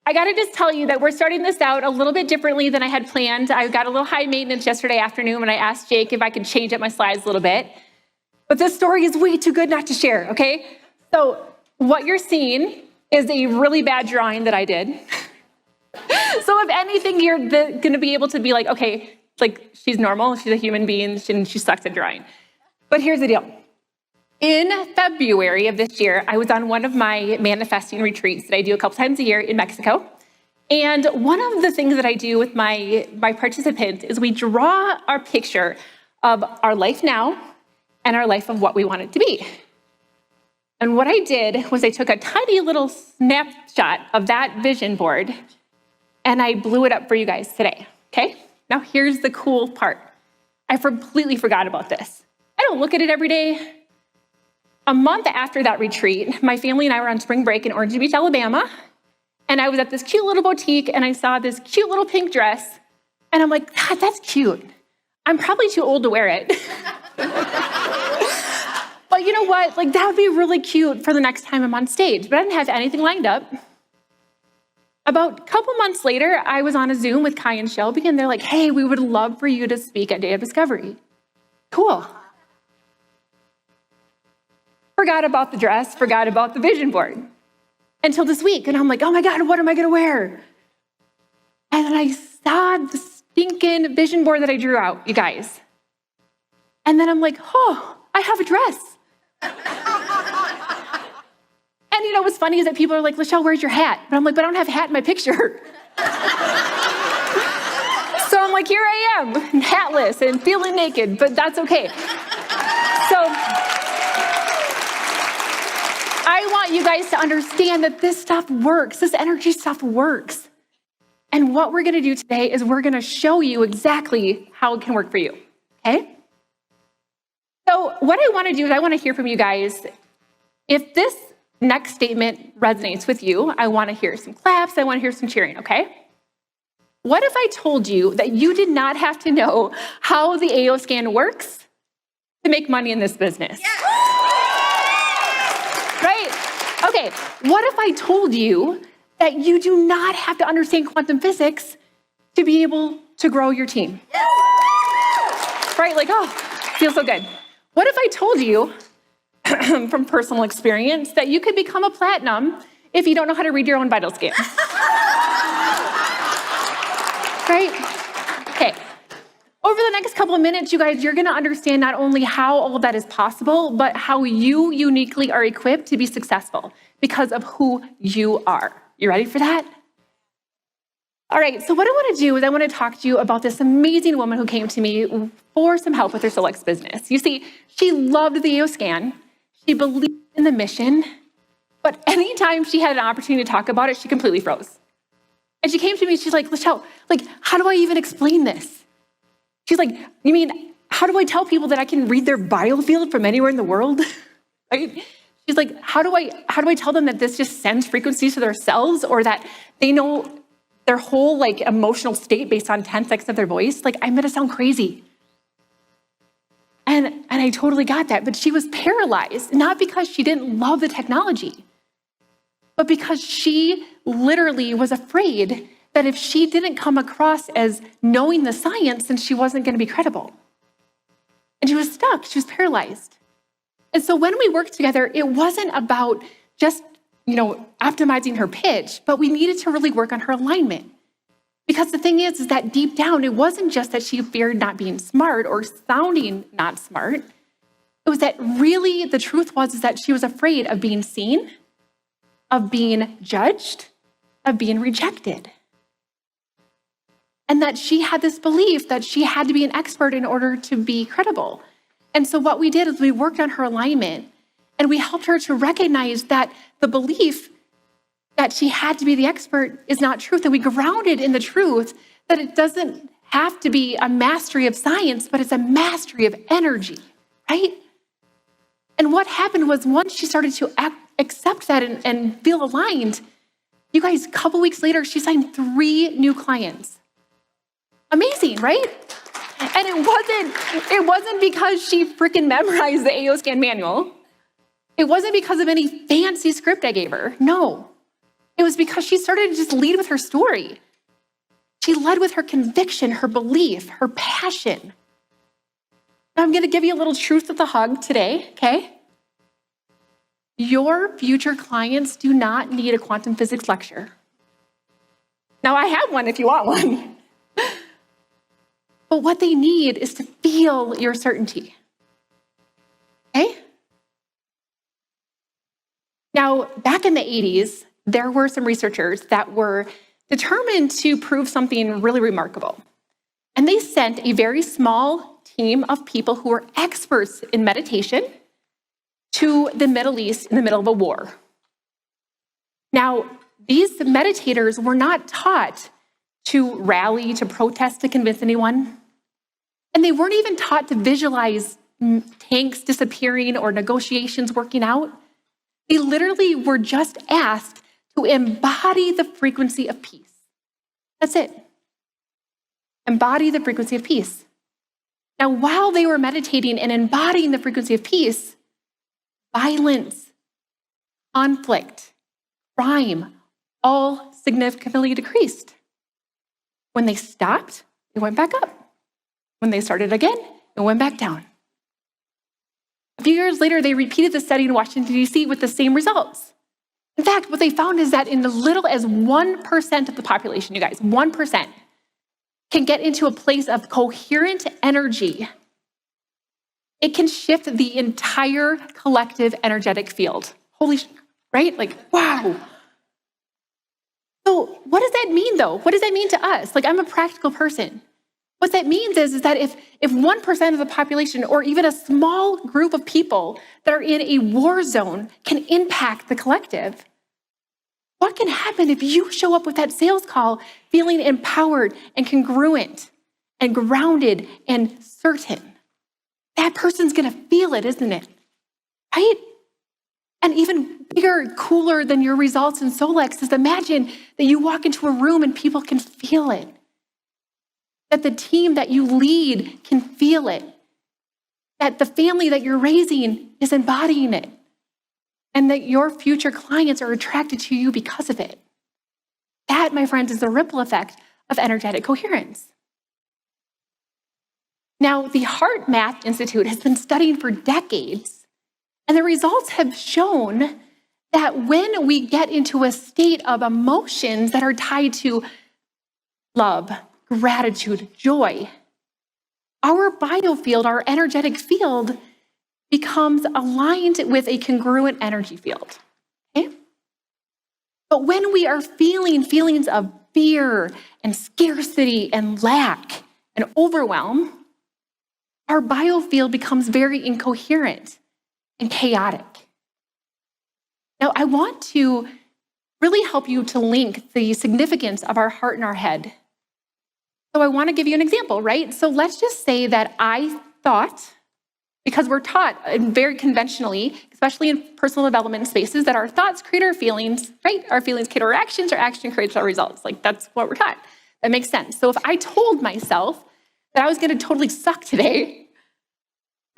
I gotta just tell you that we're starting this out a little bit differently than I had planned. I got a little high maintenance yesterday afternoon when I asked Jake if I could change up my slides a little bit. But this story is way too good not to share, okay? So what you're seeing is a really bad drawing that I did. So if anything, you're gonna be able to be like, okay, like she's normal, she's a human being, and she sucks at drawing. But here's the deal. In February of this year, I was on one of my manifesting retreats that I do a couple times a year in Mexico. And one of the things that I do with my participants is we draw our picture of our life now and our life of what we want it to be. And what I did was I took a tiny little snapshot of that vision board and I blew it up for you guys today, okay? Now here's the cool part. I completely forgot about this. I don't look at it every day. A month after that retreat, my family and I were on spring break in Orange Beach, Alabama, and I was at this cute little boutique and I saw this cute little pink dress, and I'm like, God, that's cute. I'm probably too old to wear it. But you know what? Like, that would be really cute for the next time I'm on stage, but I didn't have anything lined up. About a couple months later, I was on a Zoom with Kai and Shelby, and they're like, hey, we would love for you to speak at Day of Discovery. Cool. Forgot about the dress, forgot about the vision board until this week. And I'm like, oh my God, what am I gonna wear? And then I saw the stinking vision board that I drew out, you guys. And then I'm like, oh, I have a dress. And you know what's funny is that people are like, LaChelle, where's your hat? But I'm like, but I don't have a hat in my picture. So I'm like, here I am, hatless and feeling naked, but that's okay. So I want you guys to understand that this stuff works. This energy stuff works. And what we're gonna do today is we're gonna show you exactly how it can work for you, okay? So what I wanna do is I wanna hear from you guys. If this next statement resonates with you, I wanna hear some claps, I wanna hear some cheering, okay? What if I told you that you did not have to know how the AO scan works to make money in this business? Yeah. Right? Okay, what if I told you that you do not have to understand quantum physics to be able to grow your team? Right, like, oh, feels so good. What if I told you from personal experience that you could become a platinum if you don't know how to read your own vital scan? Right? Okay. Over the next couple of minutes, you guys, you're gonna understand not only how all of that is possible, but how you uniquely are equipped to be successful because of who you are. You ready for that? All right, so what I wanna do is I wanna talk to you about this amazing woman who came to me for some help with her Solex business. You see, she loved the AO scan, she believed in the mission, but anytime she had an opportunity to talk about it, she completely froze. And she came to me, she's like, LaChelle, like, how do I even explain this? She's like, you mean, how do I tell people that I can read their biofield from anywhere in the world? Right? She's like, how do I tell them that this just sends frequencies to their cells, or that they know their whole like emotional state based on 10 seconds of their voice? Like, I'm gonna sound crazy. And I totally got that, but she was paralyzed, not because she didn't love the technology, but because she literally was afraid that if she didn't come across as knowing the science, then she wasn't gonna be credible. And she was stuck, she was paralyzed. And so when we worked together, it wasn't about just, optimizing her pitch, but we needed to really work on her alignment. Because the thing is that deep down, it wasn't just that she feared not being smart or sounding not smart. It was that really the truth was that she was afraid of being seen, of being judged, of being rejected. And that she had this belief that she had to be an expert in order to be credible. And so what we did is we worked on her alignment and we helped her to recognize that the belief that she had to be the expert is not truth. And we grounded in the truth that it doesn't have to be a mastery of science, but it's a mastery of energy, right? And what happened was once she started to accept that and feel aligned, you guys, a couple weeks later, she signed 3 new clients. Amazing, right? And it wasn't because she freaking memorized the AO scan manual. It wasn't because of any fancy script I gave her. No. It was because she started to just lead with her story. She led with her conviction, her belief, her passion. Now I'm going to give you a little truth with a hug today, okay? Your future clients do not need a quantum physics lecture. Now I have one if you want one. But what they need is to feel your certainty, okay? Now, back in the 80s, there were some researchers that were determined to prove something really remarkable. And they sent a very small team of people who were experts in meditation to the Middle East in the middle of a war. Now, these meditators were not taught to rally, to protest, to convince anyone. And they weren't even taught to visualize tanks disappearing or negotiations working out. They literally were just asked to embody the frequency of peace. That's it. Embody the frequency of peace. Now, while they were meditating and embodying the frequency of peace, violence, conflict, crime, all significantly decreased. When they stopped, it went back up. When they started again, it went back down. A few years later, they repeated the study in Washington, D.C. with the same results. In fact, what they found is that in as little as 1% of the population, you guys, 1%, can get into a place of coherent energy. It can shift the entire collective energetic field. Right? Like, wow. So what does that mean, though? What does that mean to us? Like, I'm a practical person. What that means is that if 1% of the population, or even a small group of people that are in a war zone, can impact the collective, what can happen if you show up with that sales call feeling empowered and congruent and grounded and certain? That person's going to feel it, isn't it? Right? And even bigger, cooler than your results in Solex is imagine that you walk into a room and people can feel it. That the team that you lead can feel it. That the family that you're raising is embodying it. And that your future clients are attracted to you because of it. That, my friends, is the ripple effect of energetic coherence. Now, the Heart Math Institute has been studying for decades, and the results have shown that when we get into a state of emotions that are tied to love, gratitude, joy, our biofield, our energetic field, becomes aligned with a congruent energy field. Okay? But when we are feeling feelings of fear and scarcity and lack and overwhelm, our biofield becomes very incoherent and chaotic. Now, I want to really help you to link the significance of our heart and our head. So I want to give you an example, right? So let's just say that I thought, because we're taught very conventionally, especially in personal development spaces, that our thoughts create our feelings, right? Our feelings create our actions creates our results. Like, that's what we're taught. That makes sense. So if I told myself that I was going to totally suck today,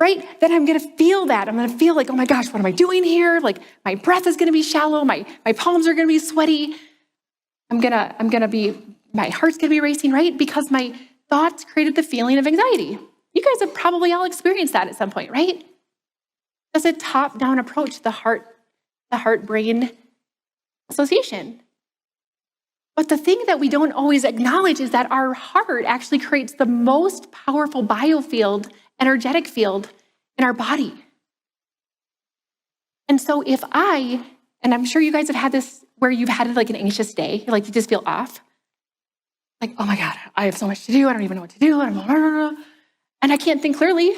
right? Then I'm going to feel that. I'm going to feel like, oh my gosh, what am I doing here? Like, my breath is going to be shallow. My palms are going to be sweaty. My heart's going to be racing, right? Because my thoughts created the feeling of anxiety. You guys have probably all experienced that at some point, right? That's a top-down approach, the heart-brain association. But the thing that we don't always acknowledge is that our heart actually creates the most powerful biofield, energetic field in our body. And so and I'm sure you guys have had this where you've had like an anxious day, you just feel off. Like, oh my God, I have so much to do. I don't even know what to do. And I can't think clearly.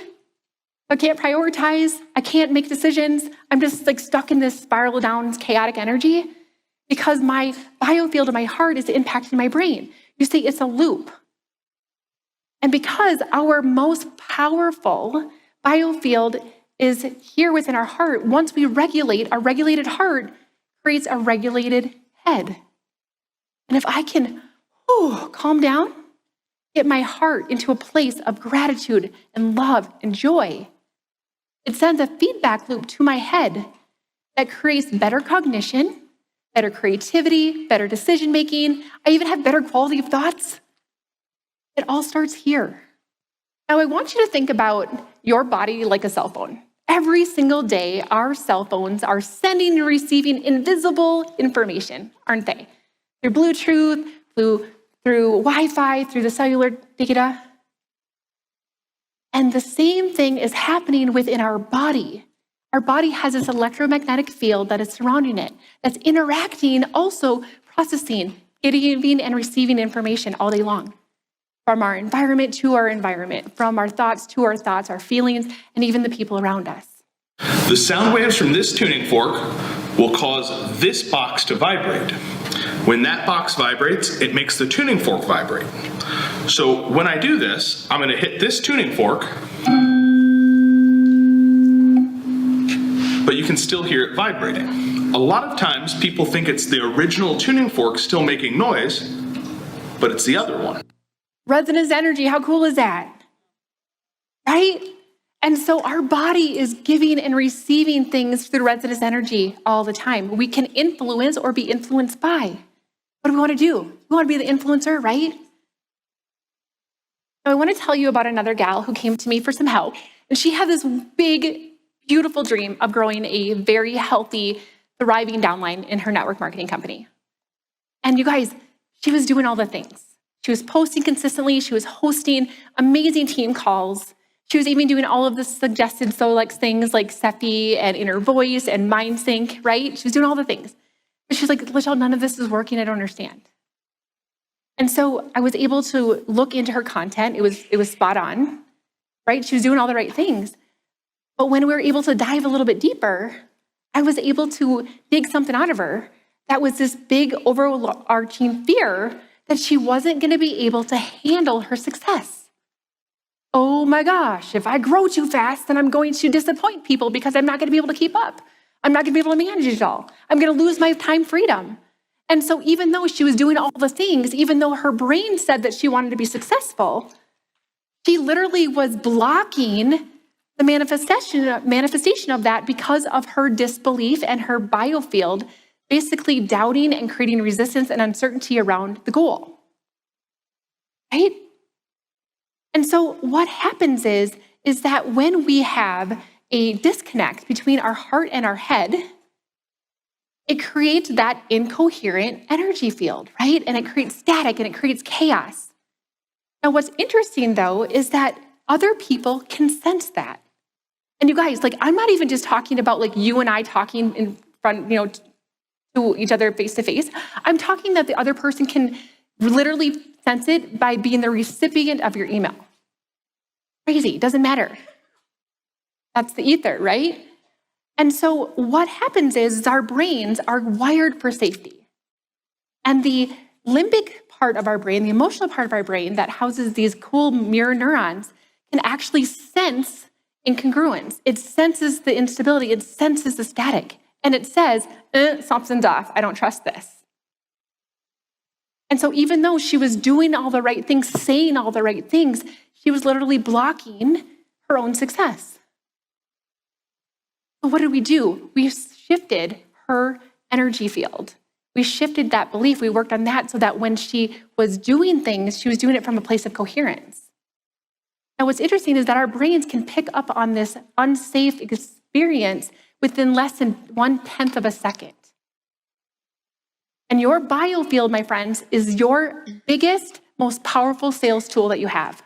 I can't prioritize. I can't make decisions. I'm just stuck in this spiral down chaotic energy because my biofield of my heart is impacting my brain. You see, it's a loop. And because our most powerful biofield is here within our heart, once we regulate, our regulated heart creates a regulated head. And if I can calm down, get my heart into a place of gratitude and love and joy, it sends a feedback loop to my head that creates better cognition, better creativity, better decision-making. I even have better quality of thoughts. It all starts here. Now, I want you to think about your body like a cell phone. Every single day, our cell phones are sending and receiving invisible information, aren't they? Through Bluetooth, through Wi-Fi, through the cellular data. And the same thing is happening within our body. Our body has this electromagnetic field that is surrounding it, that's interacting, also processing, giving and receiving information all day long. From our environment to our environment, from our thoughts to our thoughts, our feelings, and even the people around us. The sound waves from this tuning fork will cause this box to vibrate. When that box vibrates, it makes the tuning fork vibrate. So when I do this, I'm going to hit this tuning fork, but you can still hear it vibrating. A lot of times people think it's the original tuning fork still making noise, but it's the other one. Resonance energy, how cool is that? Right? And so our body is giving and receiving things through resonance energy all the time. We can influence or be influenced by. What do we want to do? We want to be the influencer, right? Now, I want to tell you about another gal who came to me for some help. And she had this big, beautiful dream of growing a very healthy, thriving downline in her network marketing company. And you guys, she was doing all the things. She was posting consistently. She was hosting amazing team calls. She was even doing all of the suggested Solex things like Sephi and Inner Voice and Mind Sync, right? She was doing all the things. But she's like, LaChelle, none of this is working. I don't understand. And so I was able to look into her content. It was spot on, right? She was doing all the right things. But when we were able to dive a little bit deeper, I was able to dig something out of her that was this big overarching fear that she wasn't going to be able to handle her success. Oh my gosh, if I grow too fast, then I'm going to disappoint people because I'm not going to be able to keep up. I'm not going to be able to manage it all. I'm going to lose my time freedom. And so even though she was doing all the things, even though her brain said that she wanted to be successful, she literally was blocking the manifestation of that because of her disbelief and her biofield, basically doubting and creating resistance and uncertainty around the goal, right? And so what happens is that when we have a disconnect between our heart and our head, it creates that incoherent energy field, right? And it creates static and it creates chaos. Now, what's interesting though, is that other people can sense that. And you guys, like, I'm not even just talking about like you and I talking in front, to each other face to face. I'm talking that the other person can literally sense it by being the recipient of your email. Crazy, doesn't matter. That's the ether, right? And so what happens is our brains are wired for safety. And the limbic part of our brain, the emotional part of our brain that houses these cool mirror neurons, can actually sense incongruence. It senses the instability, it senses the static, and it says, something's off, I don't trust this. And so even though she was doing all the right things, saying all the right things, she was literally blocking her own success. So what did we do? We shifted her energy field. We shifted that belief. We worked on that so that when she was doing things, she was doing it from a place of coherence. Now, what's interesting is that our brains can pick up on this unsafe experience within less than 1/10 of a second. And your biofield, my friends, is your biggest, most powerful sales tool that you have.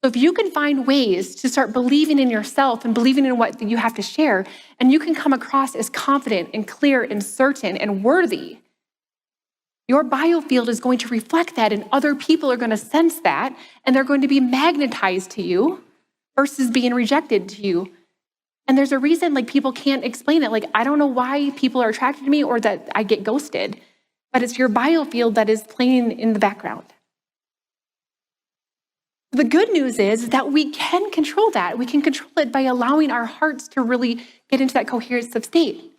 So if you can find ways to start believing in yourself and believing in what you have to share, and you can come across as confident and clear and certain and worthy, your biofield is going to reflect that, and other people are going to sense that, and they're going to be magnetized to you versus being rejected to you. And there's a reason like people can't explain it. Like, I don't know why people are attracted to me or that I get ghosted, but it's your biofield that is playing in the background. The good news is that we can control that. We can control it by allowing our hearts to really get into that cohesive state.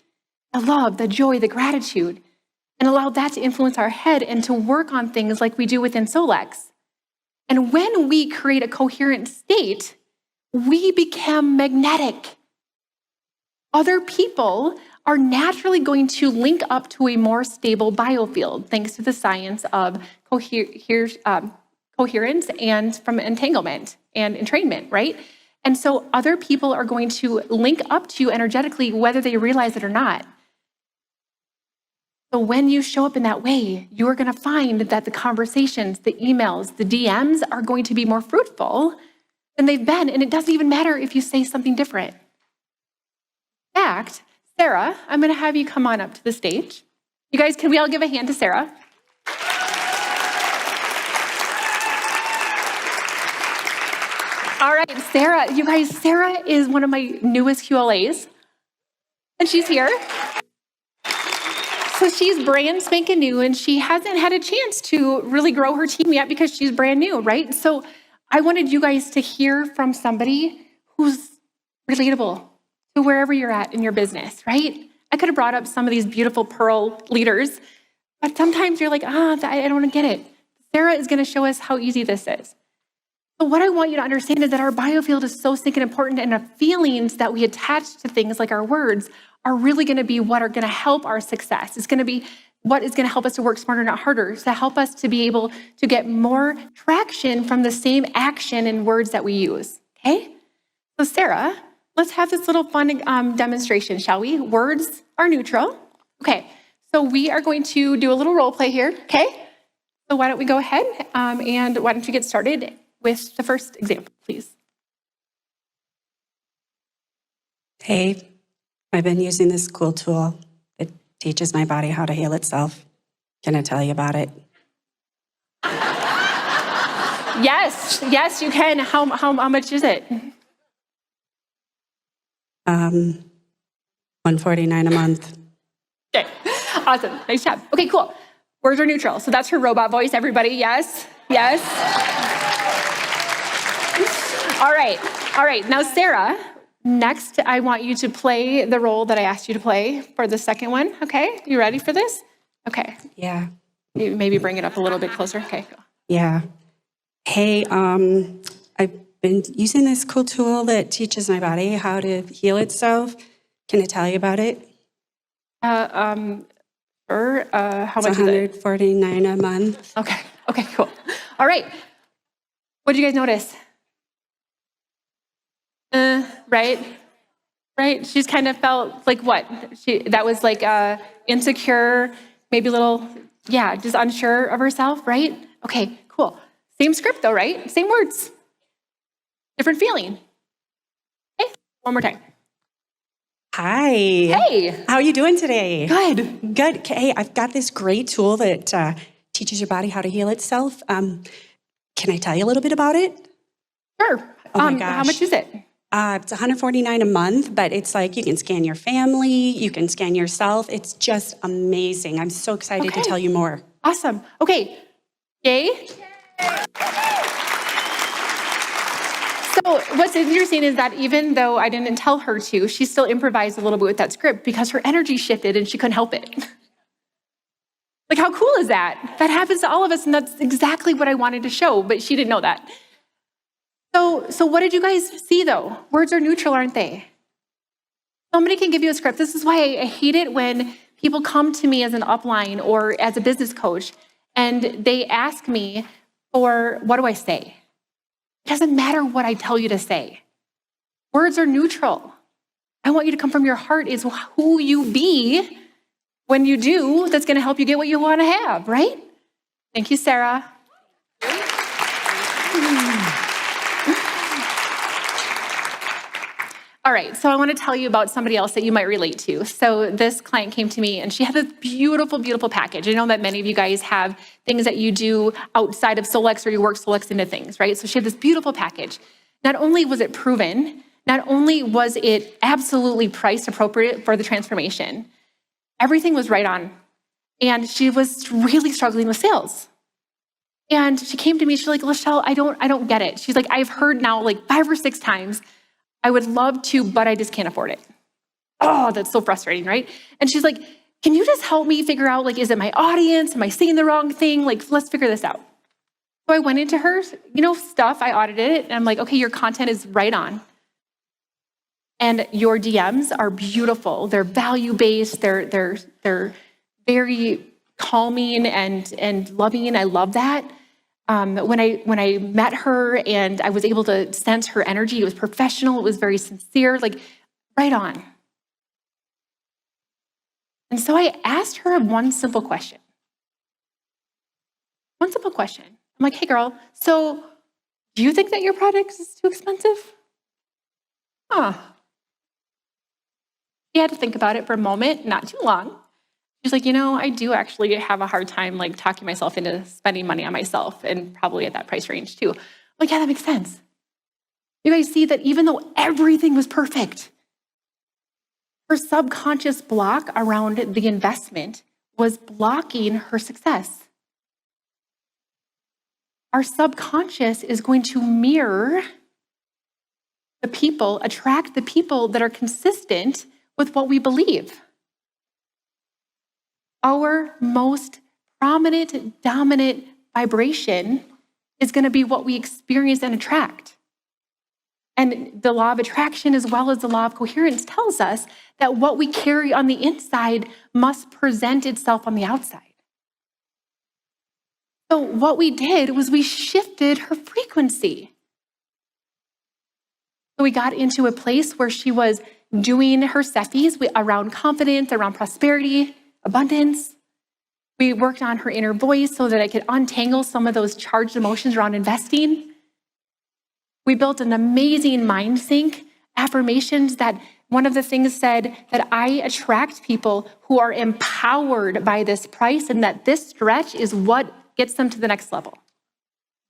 The love, the joy, the gratitude, and allow that to influence our head and to work on things like we do within Solex. And when we create a coherent state, we become magnetic. Other people are naturally going to link up to a more stable biofield, thanks to the science of coherence and from entanglement and entrainment, right? And so other people are going to link up to you energetically, whether they realize it or not. So when you show up in that way, you are going to find that the conversations, the emails, the DMs are going to be more fruitful than they've been. And it doesn't even matter if you say something different. In fact, Sarah, I'm going to have you come on up to the stage. You guys, can we all give a hand to Sarah? All right, Sarah, you guys, Sarah is one of my newest QLAs, and she's here. So she's brand spanking new, and she hasn't had a chance to really grow her team yet because she's brand new, right? So I wanted you guys to hear from somebody who's relatable to wherever you're at in your business, right? I could have brought up some of these beautiful Pearl leaders, but sometimes you're like, I don't want to get it. Sarah is going to show us how easy this is. So what I want you to understand is that our biofield is so stinking important, and the feelings that we attach to things like our words are really going to be what are going to help our success. It's going to be what is going to help us to work smarter, not harder, to help us to be able to get more traction from the same action and words that we use, okay? So Sarah, let's have this little fun demonstration, shall we? Words are neutral. Okay, so we are going to do a little role play here, okay? So why don't we go ahead and why don't you get started with the first example, please? Hey, I've been using this cool tool that teaches my body how to heal itself. Can I tell you about it? Yes, you can. How much is it? $149 a month. Okay, awesome, nice job. Okay, cool. Words are neutral. So that's her robot voice, everybody. Yes. All right. Now, Sarah, next, I want you to play the role that I asked you to play for the second one. Okay, you ready for this? Okay. Yeah. Maybe bring it up a little bit closer. Okay. Yeah. Hey, I've been using this cool tool that teaches my body how to heal itself. Can I tell you about it? How It's much is it? $149 a month. Okay, cool. All right. What did you guys notice? Right. She's kind of felt like what? That was like insecure, maybe a little, just unsure of herself, right? Okay, cool. Same script though, right? Same words. Different feeling. Okay, one more time. Hi. Hey. How are you doing today? Good. Hey, I've got this great tool that teaches your body how to heal itself. Can I tell you a little bit about it? Sure. Oh my gosh. How much is it? It's $149 a month, but it's like you can scan your family, you can scan yourself. It's just amazing. I'm so excited to tell you more. Awesome. Okay. Yay. So what's interesting is that even though I didn't tell her to, she still improvised a little bit with that script because her energy shifted and she couldn't help it. Like, how cool is that? That happens to all of us, and that's exactly what I wanted to show, but she didn't know that. So what did you guys see, though? Words are neutral, aren't they? Somebody can give you a script. This is why I hate it when people come to me as an upline or as a business coach, and they ask me for, what do I say? It doesn't matter what I tell you to say. Words are neutral. I want you to come from your heart is who you be when you do, that's going to help you get what you want to have, right? Thank you, Sarah. All right, so I want to tell you about somebody else that you might relate to. So this client came to me and she had this beautiful, beautiful package. I know that many of you guys have things that you do outside of Solex or you work Solex into things, right? So she had this beautiful package. Not only was it proven, not only was it absolutely priced appropriate for the transformation, everything was right on. And she was really struggling with sales. And she came to me, she's like, LaChelle, I don't get it. She's like, I've heard now like 5 or 6 times, I would love to, but I just can't afford it. Oh, that's so frustrating, right? And she's like, can you just help me figure out, like, is it my audience? Am I saying the wrong thing? Like, let's figure this out. So I went into her, stuff, I audited it, and I'm like, okay, your content is right on. And your DMs are beautiful. They're value-based. They're very calming and loving. I love that. When I met her and I was able to sense her energy, it was professional. It was very sincere, like right on. And so I asked her one simple question. One simple question. I'm like, hey girl, so do you think that your product is too expensive? She had to think about it for a moment, not too long. She's like, I do actually have a hard time like talking myself into spending money on myself and probably at that price range too. I'm like, yeah, that makes sense. You guys see that even though everything was perfect, her subconscious block around the investment was blocking her success. Our subconscious is going to mirror the people, attract the people that are consistent with what we believe. Our most prominent, dominant vibration is going to be what we experience and attract. And the law of attraction, as well as the law of coherence, tells us that what we carry on the inside must present itself on the outside. So what we did was we shifted her frequency. So we got into a place where she was doing her setties around confidence, around prosperity, abundance. We worked on her inner voice so that I could untangle some of those charged emotions around investing. We built an amazing mind sync, affirmations that one of the things said that I attract people who are empowered by this price and that this stretch is what gets them to the next level.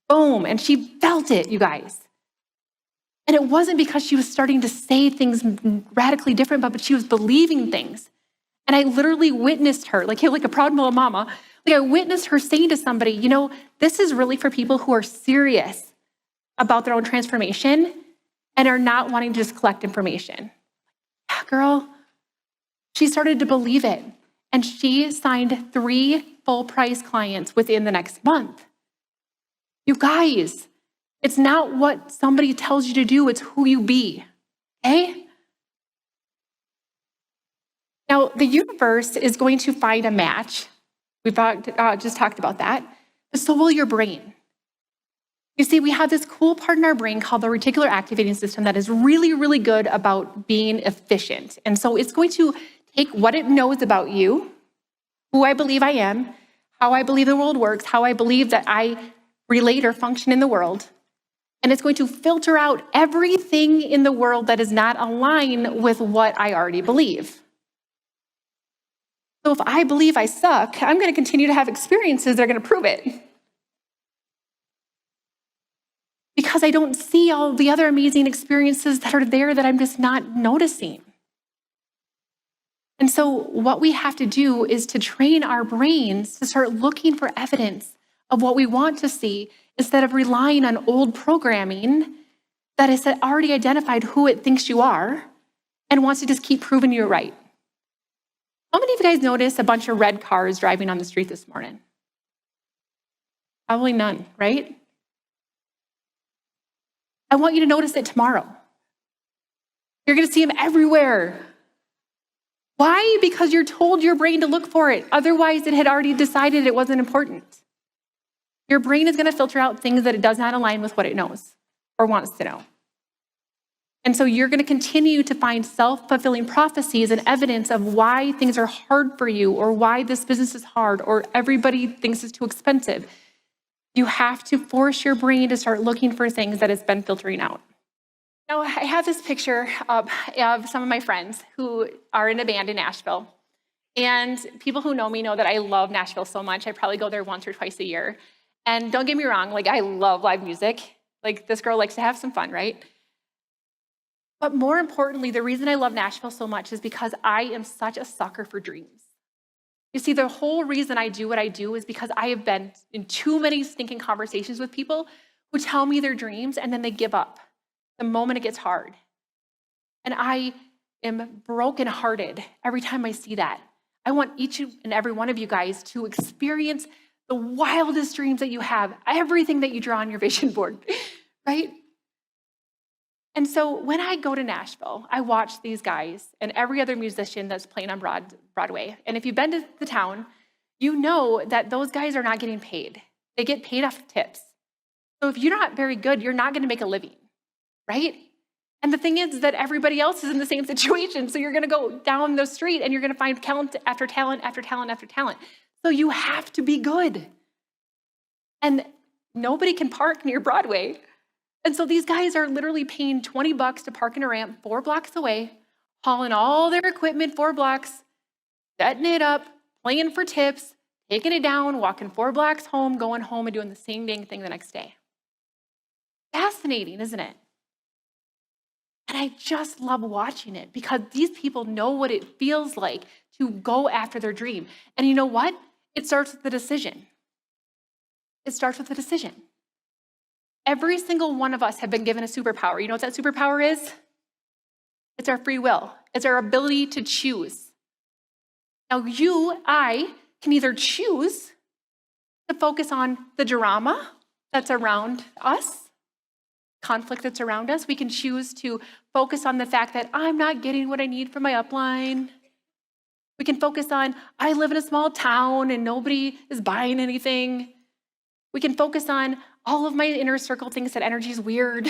Boom, and she felt it, you guys. And it wasn't because she was starting to say things radically different, but she was believing things. And I literally witnessed her, like a proud little mama, like I witnessed her saying to somebody, this is really for people who are serious about their own transformation and are not wanting to just collect information. Yeah, girl. She started to believe it. And she signed 3 full price clients within the next month. You guys, it's not what somebody tells you to do, it's who you be, okay? Now, the universe is going to find a match. We've just talked about that. But so will your brain. You see, we have this cool part in our brain called the reticular activating system that is really, really good about being efficient. And so it's going to take what it knows about you, who I believe I am, how I believe the world works, how I believe that I relate or function in the world, and it's going to filter out everything in the world that is not aligned with what I already believe. So if I believe I suck, I'm going to continue to have experiences that are going to prove it. Because I don't see all the other amazing experiences that are there that I'm just not noticing. And so what we have to do is to train our brains to start looking for evidence of what we want to see instead of relying on old programming that has already identified who it thinks you are and wants to just keep proving you're right. How many of you guys noticed a bunch of red cars driving on the street this morning? Probably none, right? I want you to notice it tomorrow. You're going to see them everywhere. Why? Because you're told your brain to look for it. Otherwise, it had already decided it wasn't important. Your brain is going to filter out things that it does not align with what it knows or wants to know. And so you're going to continue to find self-fulfilling prophecies and evidence of why things are hard for you or why this business is hard or everybody thinks it's too expensive. You have to force your brain to start looking for things that it's been filtering out. Now, I have this picture of some of my friends who are in a band in Nashville. And people who know me know that I love Nashville so much. I probably go there once or twice a year. And don't get me wrong, I love live music. This girl likes to have some fun, right? But more importantly, the reason I love Nashville so much is because I am such a sucker for dreams. You see, the whole reason I do what I do is because I have been in too many stinking conversations with people who tell me their dreams and then they give up the moment it gets hard. And I am brokenhearted every time I see that. I want each and every one of you guys to experience the wildest dreams that you have, everything that you draw on your vision board, right? And so when I go to Nashville, I watch these guys and every other musician that's playing on Broadway. And if you've been to the town, you know that those guys are not getting paid. They get paid off tips. So if you're not very good, you're not going to make a living, right? And the thing is that everybody else is in the same situation. So you're going to go down the street and you're going to find talent after talent after talent after talent. So you have to be good. And nobody can park near Broadway. And so these guys are literally paying $20 to park in a ramp 4 blocks away, hauling all their equipment 4 blocks, setting it up, playing for tips, taking it down, walking 4 blocks home, going home and doing the same dang thing the next day. Fascinating, isn't it? And I just love watching it because these people know what it feels like to go after their dream. And you know what? It starts with the decision. It starts with the decision. Every single one of us have been given a superpower. You know what that superpower is? It's our free will. It's our ability to choose. Now I can either choose to focus on the drama that's around us, conflict that's around us. We can choose to focus on the fact that I'm not getting what I need from my upline. We can focus on, I live in a small town and nobody is buying anything. We can focus on, all of my inner circle thinks that energy is weird,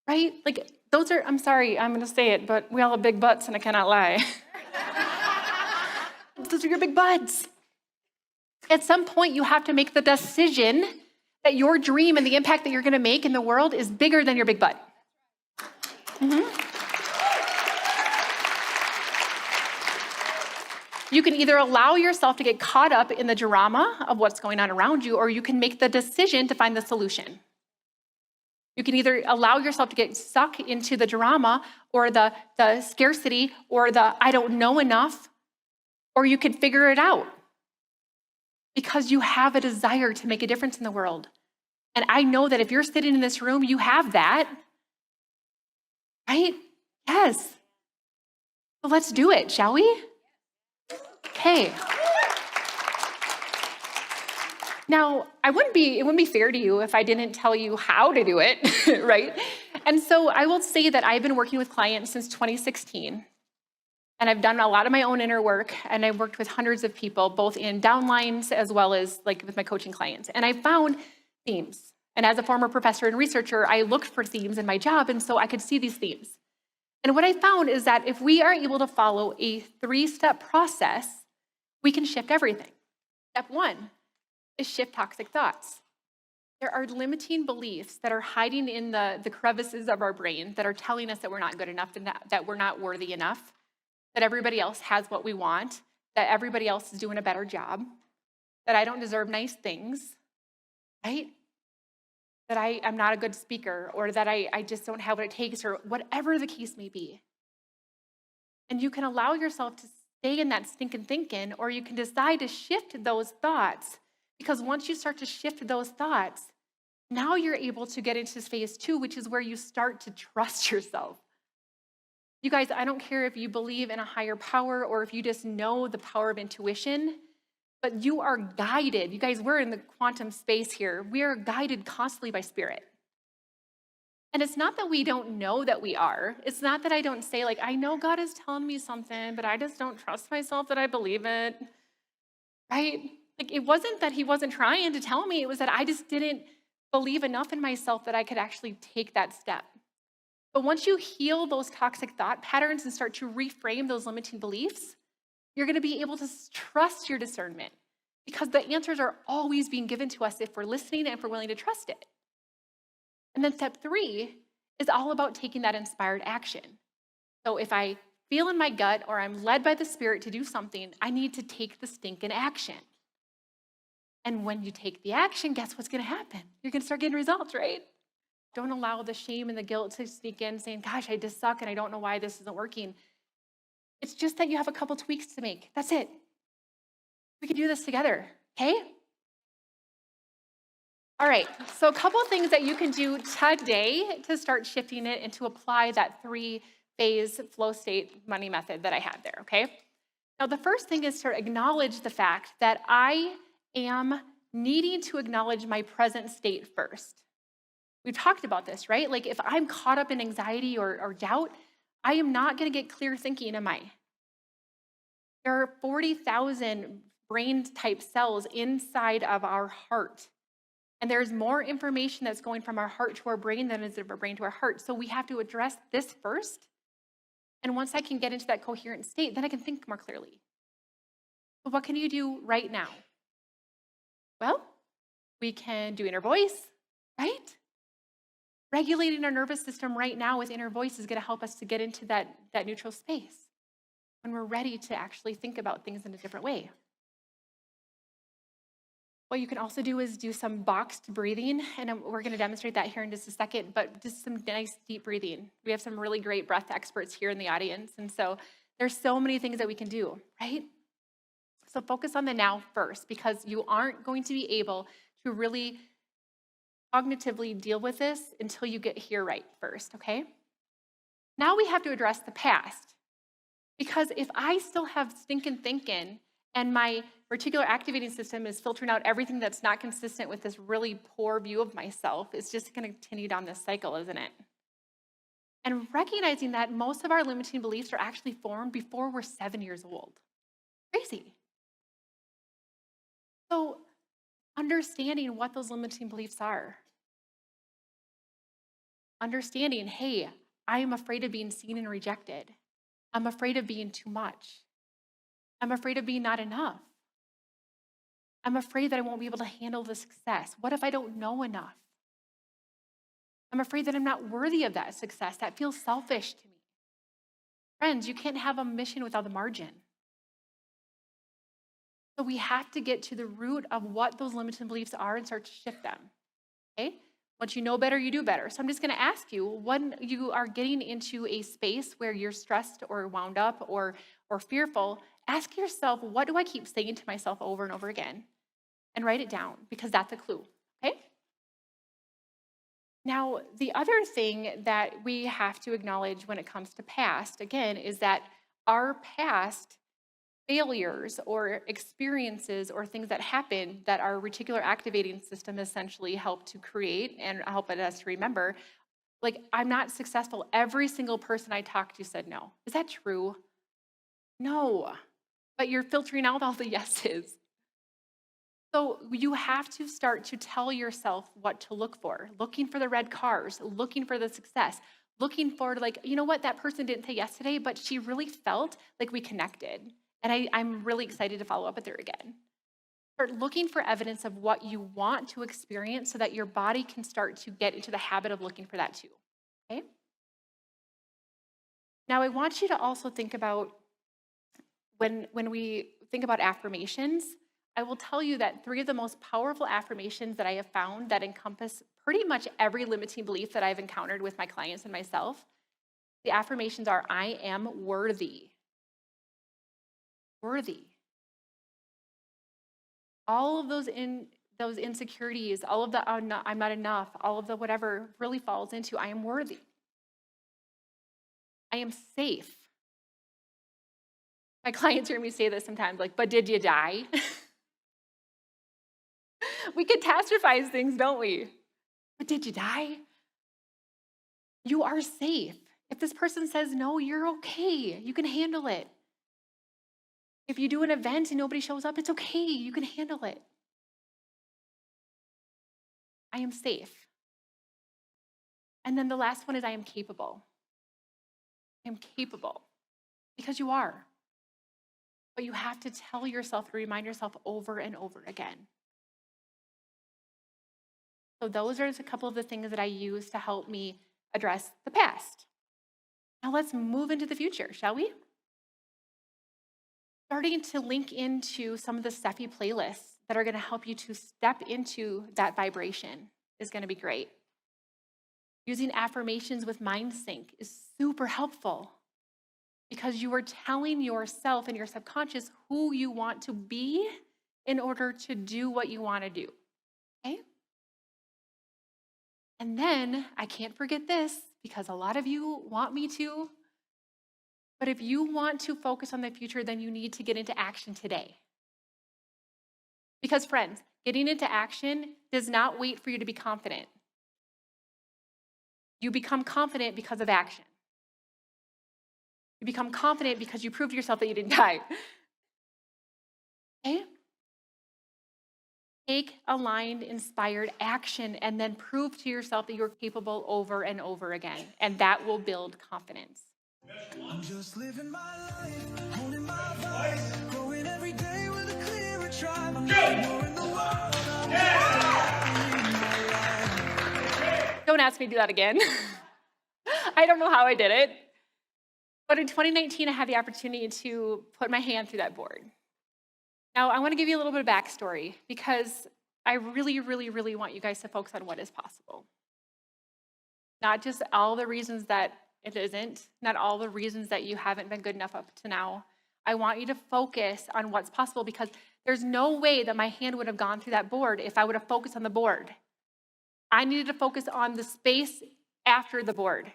right? Like those are, I'm sorry, I'm gonna say it, but we all have big butts and I cannot lie. Those are your big butts. At some point, you have to make the decision that your dream and the impact that you're gonna make in the world is bigger than your big butt. You can either allow yourself to get caught up in the drama of what's going on around you, or you can make the decision to find the solution. You can either allow yourself to get stuck into the drama or the scarcity or the I don't know enough, or you can figure it out because you have a desire to make a difference in the world. And I know that if you're sitting in this room, you have that, right? Yes. So let's do it, shall we? Okay. Now, it wouldn't be fair to you if I didn't tell you how to do it, right? And so I will say that I've been working with clients since 2016, and I've done a lot of my own inner work, and I've worked with hundreds of people, both in downlines as well as like with my coaching clients. And I found themes. And as a former professor and researcher, I looked for themes in my job, and so I could see these themes. And what I found is that if we are able to follow a 3-step process, we can shift everything. Step 1 is shift toxic thoughts. There are limiting beliefs that are hiding in the crevices of our brain that are telling us that we're not good enough, and that we're not worthy enough, that everybody else has what we want, that everybody else is doing a better job, that I don't deserve nice things, right? That I'm not a good speaker, or that I just don't have what it takes, or whatever the case may be. And you can allow yourself to stay in that stinking thinking, or you can decide to shift those thoughts. Because once you start to shift those thoughts, now you're able to get into phase 2, which is where you start to trust yourself. You guys, I don't care if you believe in a higher power or if you just know the power of intuition, but you are guided. You guys, we're in the quantum space here. We are guided constantly by spirit. And it's not that we don't know that we are. It's not that I don't say, like, I know God is telling me something, but I just don't trust myself that I believe it, right? Like, it wasn't that he wasn't trying to tell me. It was that I just didn't believe enough in myself that I could actually take that step. But once you heal those toxic thought patterns and start to reframe those limiting beliefs, you're going to be able to trust your discernment, because the answers are always being given to us if we're listening and if we're willing to trust it. And then step 3 is all about taking that inspired action. So if I feel in my gut or I'm led by the Spirit to do something, I need to take the stinking action. And when you take the action, guess what's going to happen? You're going to start getting results, right? Don't allow the shame and the guilt to sneak in saying, gosh, I just suck and I don't know why this isn't working. It's just that you have a couple tweaks to make. That's it. We can do this together, okay? All right, so a couple of things that you can do today to start shifting it and to apply that 3-phase flow state money method that I had there, okay? Now, the first thing is to acknowledge the fact that I am needing to acknowledge my present state first. we've talked about this, right? Like if I'm caught up in anxiety or doubt, I am not going to get clear thinking, am I? There are 40,000 brain type cells inside of our heart. And there's more information that's going from our heart to our brain than is from our brain to our heart. So we have to address this first. And once I can get into that coherent state, then I can think more clearly. But what can you do right now? Well, we can do inner voice, right? Regulating our nervous system right now with inner voice is going to help us to get into that neutral space when we're ready to actually think about things in a different way. What you can also do is do some boxed breathing, and we're going to demonstrate that here in just a second, but just some nice deep breathing. We have some really great breath experts here in the audience, and so there's so many things that we can do, right? So focus on the now first, because you aren't going to be able to really cognitively deal with this until you get here right first, okay? Now we have to address the past, because if I still have stinking thinking and my reticular activating system is filtering out everything that's not consistent with this really poor view of myself, it's just going to continue down this cycle, isn't it? And recognizing that most of our limiting beliefs are actually formed before we're 7 years old. Crazy. So understanding what those limiting beliefs are. Understanding, hey, I am afraid of being seen and rejected. I'm afraid of being too much. I'm afraid of being not enough. I'm afraid that I won't be able to handle the success. What if I don't know enough? I'm afraid that I'm not worthy of that success. That feels selfish to me. Friends, you can't have a mission without the margin. So we have to get to the root of what those limiting beliefs are and start to shift them. Okay? Once you know better, you do better. So I'm just going to ask you, when you are getting into a space where you're stressed or wound up or fearful, ask yourself, what do I keep saying to myself over and over again? And write it down, because that's a clue, okay? Now, the other thing that we have to acknowledge when it comes to past, again, is that our past failures or experiences or things that happen that our reticular activating system essentially helped to create and help us to remember, like, I'm not successful. Every single person I talked to said no. Is that true? No. But you're filtering out all the yeses. So you have to start to tell yourself what to look for, looking for the red cars, looking for the success, looking for, like, you know what, that person didn't say yes today, but she really felt like we connected. And I'm really excited to follow up with her again. Start looking for evidence of what you want to experience so that your body can start to get into the habit of looking for that too, okay? Now, I want you to also think about when we think about affirmations, I will tell you that 3 of the most powerful affirmations that I have found that encompass pretty much every limiting belief that I've encountered with my clients and myself, the affirmations are, I am worthy. Worthy. All of those insecurities, all of the I'm not enough, all of the whatever really falls into I am worthy. I am safe. My clients hear me say this sometimes, like, but did you die? We catastrophize things, don't we? But did you die? You are safe. If this person says no, you're okay. You can handle it. If you do an event and nobody shows up, it's okay. You can handle it. I am safe. And then the last one is I am capable. I am capable. Because you are. But you have to tell yourself, remind yourself over and over again. So those are a couple of the things that I use to help me address the past. Now let's move into the future, shall we? Starting to link into some of the Steffi playlists that are going to help you to step into that vibration is going to be great. Using affirmations with MindSync is super helpful because you are telling yourself and your subconscious who you want to be in order to do what you want to do, okay? And then, I can't forget this because a lot of you want me to, but if you want to focus on the future, then you need to get into action today. Because friends, getting into action does not wait for you to be confident. You become confident because of action. You become confident because you proved to yourself that you didn't die. Okay? Take aligned, inspired action and then prove to yourself that you're capable over and over again. And that will build confidence. I'm just living my life, holding my vibe, growing every day with a clearer drive. I'm ignoring the world. Don't ask me to do that again. I don't know how I did it. But in 2019, I had the opportunity to put my hand through that board. Now, I want to give you a little bit of backstory because I really, really, really want you guys to focus on what is possible. Not just all the reasons that it isn't, not all the reasons that you haven't been good enough up to now. I want you to focus on what's possible because there's no way that my hand would have gone through that board if I would have focused on the board. I needed to focus on the space after the board.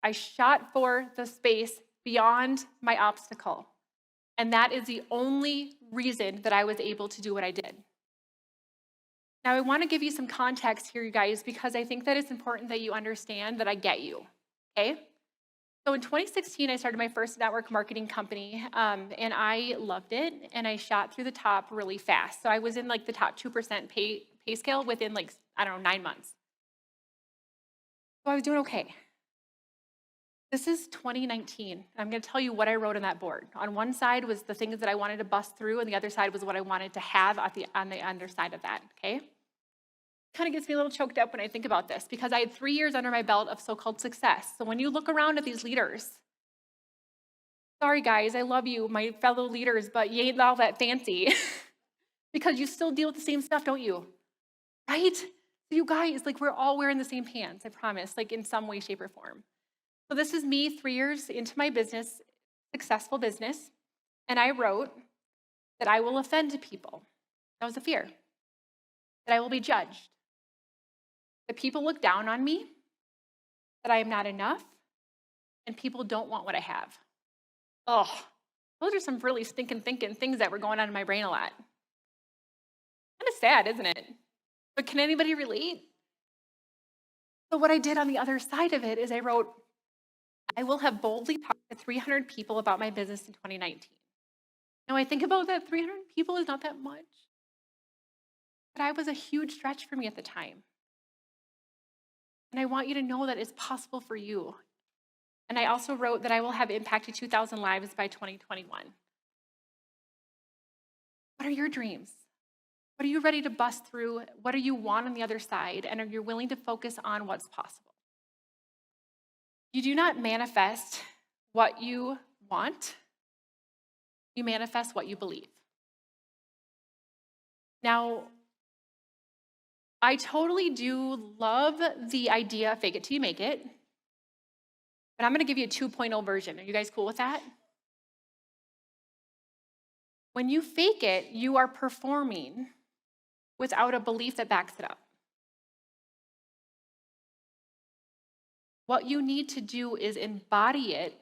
I shot for the space beyond my obstacle. And that is the only reason that I was able to do what I did. Now, I want to give you some context here, you guys, because I think that it's important that you understand that I get you, okay? So in 2016, I started my first network marketing company, and I loved it, and I shot through the top really fast. So I was in like the top 2% pay scale within 9 months. So I was doing okay. This is 2019. I'm going to tell you what I wrote on that board. On one side was the things that I wanted to bust through, and the other side was what I wanted to have on the underside of that, okay? Kind of gets me a little choked up when I think about this because I had 3 years under my belt of so-called success. So when you look around at these leaders, sorry guys, I love you, my fellow leaders, but you ain't all that fancy because you still deal with the same stuff, don't you? Right? So you guys, we're all wearing the same pants, I promise, in some way, shape, or form. So this is me 3 years into my business, successful business, and I wrote that I will offend people. That was a fear. That I will be judged. That people look down on me, that I am not enough, and people don't want what I have. Oh, those are some really stinking thinking things that were going on in my brain a lot. Kind of sad, isn't it? But can anybody relate? So what I did on the other side of it is I wrote, I will have boldly talked to 300 people about my business in 2019. Now I think about that, 300 people is not that much. But I was a huge stretch for me at the time. And I want you to know that it's possible for you. And I also wrote that I will have impacted 2,000 lives by 2021. What are your dreams? What are you ready to bust through? What do you want on the other side? And are you willing to focus on what's possible? You do not manifest what you want. You manifest what you believe. Now, I totally do love the idea, fake it till you make it. But I'm going to give you a 2.0 version. Are you guys cool with that? When you fake it, you are performing without a belief that backs it up. What you need to do is embody it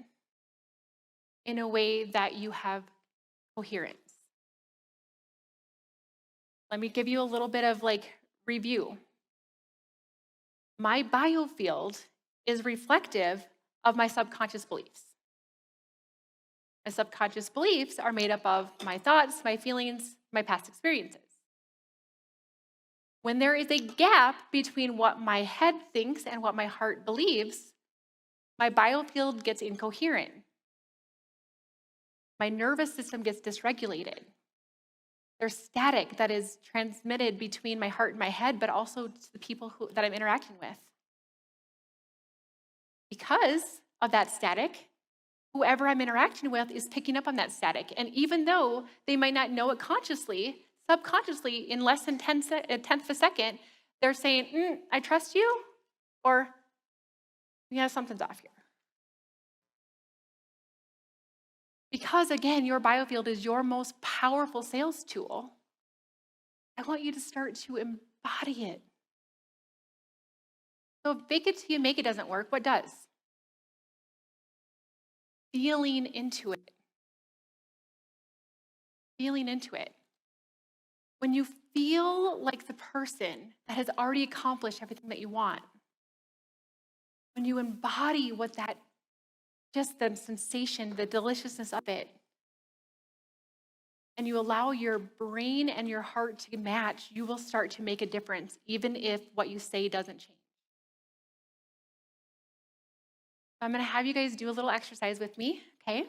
in a way that you have coherence. Let me give you a little bit of review. My biofield is reflective of my subconscious beliefs. My subconscious beliefs are made up of my thoughts, my feelings, my past experiences. When there is a gap between what my head thinks and what my heart believes, my biofield gets incoherent. My nervous system gets dysregulated. There's static that is transmitted between my heart and my head, but also to the people that I'm interacting with. Because of that static, whoever I'm interacting with is picking up on that static. And even though they might not know it consciously, subconsciously, in less than a tenth of a second, they're saying, I trust you, or, yeah, something's off here. Because again, your biofield is your most powerful sales tool. I want you to start to embody it. So if fake it till you make it doesn't work, what does? Feeling into it. Feeling into it. When you feel like the person that has already accomplished everything that you want, when you embody what that, just the sensation, the deliciousness of it, and you allow your brain and your heart to match, you will start to make a difference, even if what you say doesn't change. I'm going to have you guys do a little exercise with me, okay?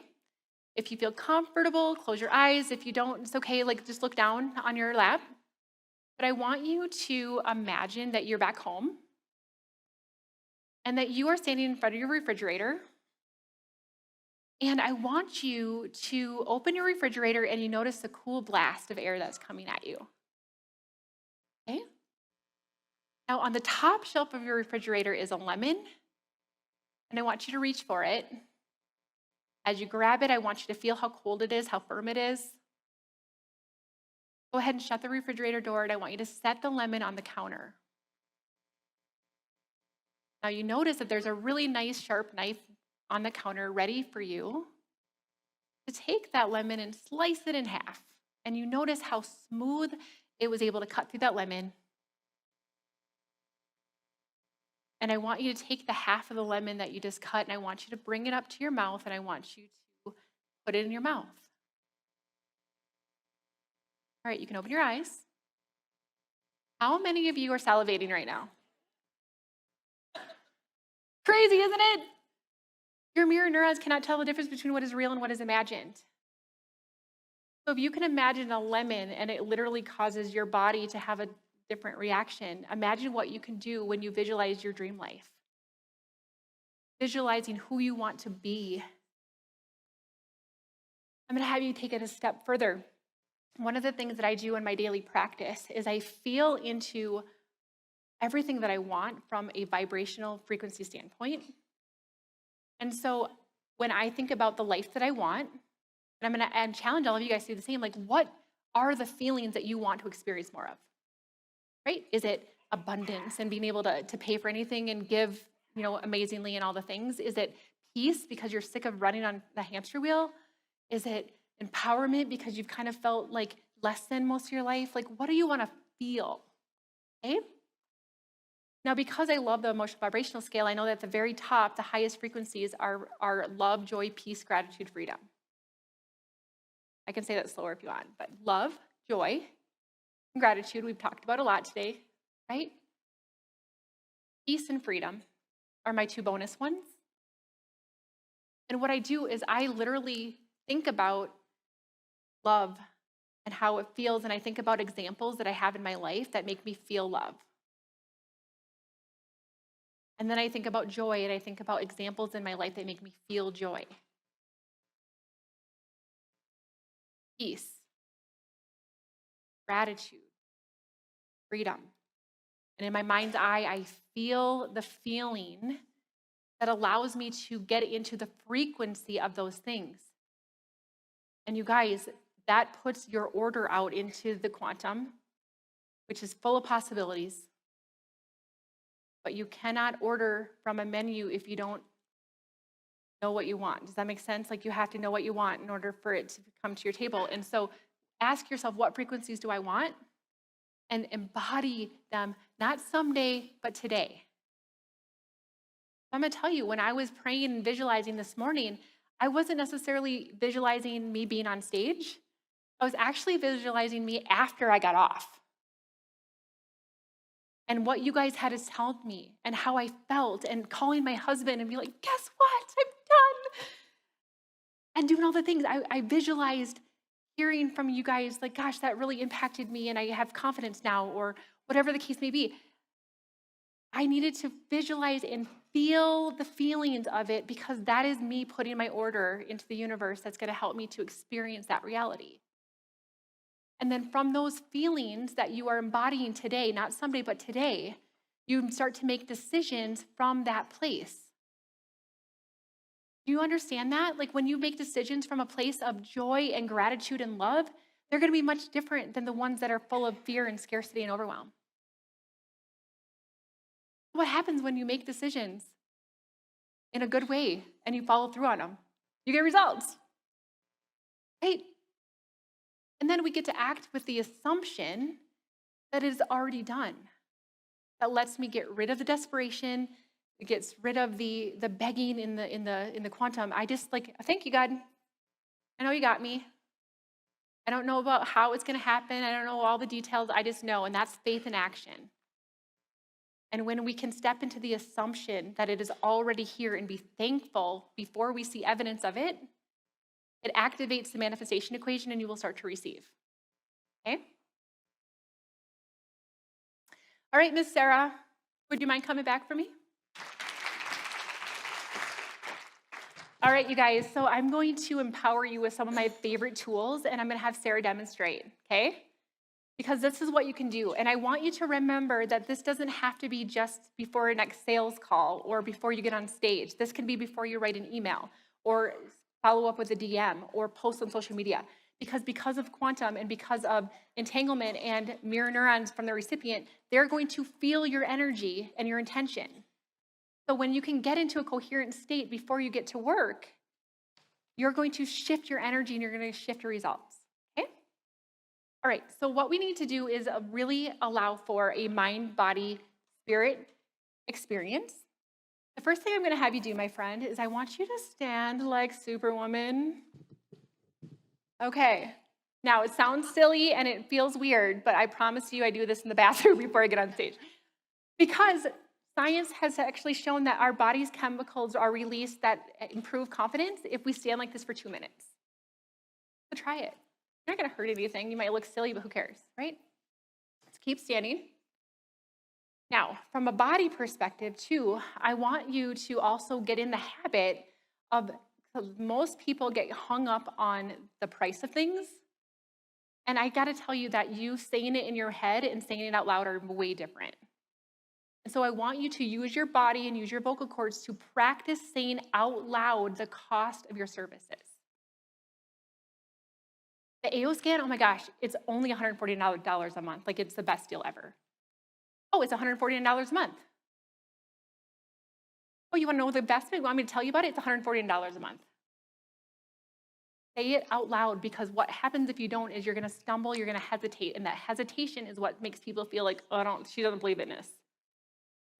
If you feel comfortable, close your eyes. If you don't, it's okay, like just look down on your lap. But I want you to imagine that you're back home and that you are standing in front of your refrigerator. And I want you to open your refrigerator and you notice the cool blast of air that's coming at you. Okay? Now, on the top shelf of your refrigerator is a lemon, and I want you to reach for it. As you grab it, I want you to feel how cold it is, how firm it is. Go ahead and shut the refrigerator door, and I want you to set the lemon on the counter. Now, you notice that there's a really nice sharp knife on the counter ready for you to take that lemon and slice it in half. And you notice how smooth it was able to cut through that lemon. And I want you to take the half of the lemon that you just cut, and I want you to bring it up to your mouth, and I want you to put it in your mouth. All right, you can open your eyes. How many of you are salivating right now? Crazy, isn't it? Your mirror neurons cannot tell the difference between what is real and what is imagined. So if you can imagine a lemon and it literally causes your body to have a different reaction, imagine what you can do when you visualize your dream life. Visualizing who you want to be. I'm going to have you take it a step further. One of the things that I do in my daily practice is I feel into everything that I want from a vibrational frequency standpoint. And so when I think about the life that I want, and I'm going to challenge all of you guys to do the same, like what are the feelings that you want to experience more of? Right? Is it abundance and being able to pay for anything and give, amazingly and all the things? Is it peace because you're sick of running on the hamster wheel? Is it empowerment because you've kind of felt like less than most of your life? Like, what do you want to feel? Okay? Now, because I love the emotional vibrational scale, I know that at the very top, the highest frequencies are love, joy, peace, gratitude, freedom. I can say that slower if you want, but love, joy, and gratitude, we've talked about a lot today, right? Peace and freedom are my two bonus ones. And what I do is I literally think about love and how it feels, and I think about examples that I have in my life that make me feel love. And then I think about joy, and I think about examples in my life that make me feel joy. Peace, gratitude, freedom. And in my mind's eye, I feel the feeling that allows me to get into the frequency of those things. And you guys, that puts your order out into the quantum, which is full of possibilities. But you cannot order from a menu if you don't know what you want. Does that make sense? Like you have to know what you want in order for it to come to your table. And so ask yourself, what frequencies do I want? And embody them, not someday, but today. I'm going to tell you, when I was praying and visualizing this morning, I wasn't necessarily visualizing me being on stage. I was actually visualizing me after I got off. And what you guys had to tell me and how I felt and calling my husband and be like, guess what? I'm done. And doing all the things. I visualized hearing from you guys like, gosh, that really impacted me and I have confidence now, or whatever the case may be. I needed to visualize and feel the feelings of it because that is me putting my order into the universe that's going to help me to experience that reality. And then from those feelings that you are embodying today, not someday, but today, you start to make decisions from that place. Do you understand that? Like when you make decisions from a place of joy and gratitude and love, they're going to be much different than the ones that are full of fear and scarcity and overwhelm. What happens when you make decisions in a good way and you follow through on them? You get results, right? And then we get to act with the assumption that it is already done. That lets me get rid of the desperation, It gets rid of the begging in the quantum. I just like, thank you, God. I know you got me. I don't know about how it's going to happen. I don't know all the details. I just know, and that's faith in action. And when we can step into the assumption that it is already here and be thankful before we see evidence of it, it activates the manifestation equation and you will start to receive. Okay? All right, Miss Sarah, would you mind coming back for me? All right, you guys, so I'm going to empower you with some of my favorite tools, and I'm going to have Sarah demonstrate, okay? Because this is what you can do. And I want you to remember that this doesn't have to be just before your next sales call or before you get on stage. This can be before you write an email or follow up with a DM or post on social media. Because of quantum and because of entanglement and mirror neurons from the recipient, they're going to feel your energy and your intention. So when you can get into a coherent state before you get to work, you're going to shift your energy and you're going to shift your results, okay? All right, so what we need to do is really allow for a mind, body, spirit experience. The first thing I'm going to have you do, my friend, is I want you to stand like Superwoman. Okay, now it sounds silly and it feels weird, but I promise you I do this in the bathroom before I get on stage. Because science has actually shown that our body's chemicals are released that improve confidence if we stand like this for 2 minutes. So try it. You're not going to hurt anything. You might look silly, but who cares, right? Let's keep standing. Now, from a body perspective, too, I want you to also get in the habit of, most people get hung up on the price of things. And I got to tell you that you saying it in your head and saying it out loud are way different. And so I want you to use your body and use your vocal cords to practice saying out loud the cost of your services. The AO scan, oh my gosh, it's only $149 a month. Like, it's the best deal ever. Oh, it's $149 a month. Oh, you want to know the best thing? You want me to tell you about it? It's $149 a month. Say it out loud, because what happens if you don't is you're going to stumble, you're going to hesitate, and that hesitation is what makes people feel like, oh, she doesn't believe in this.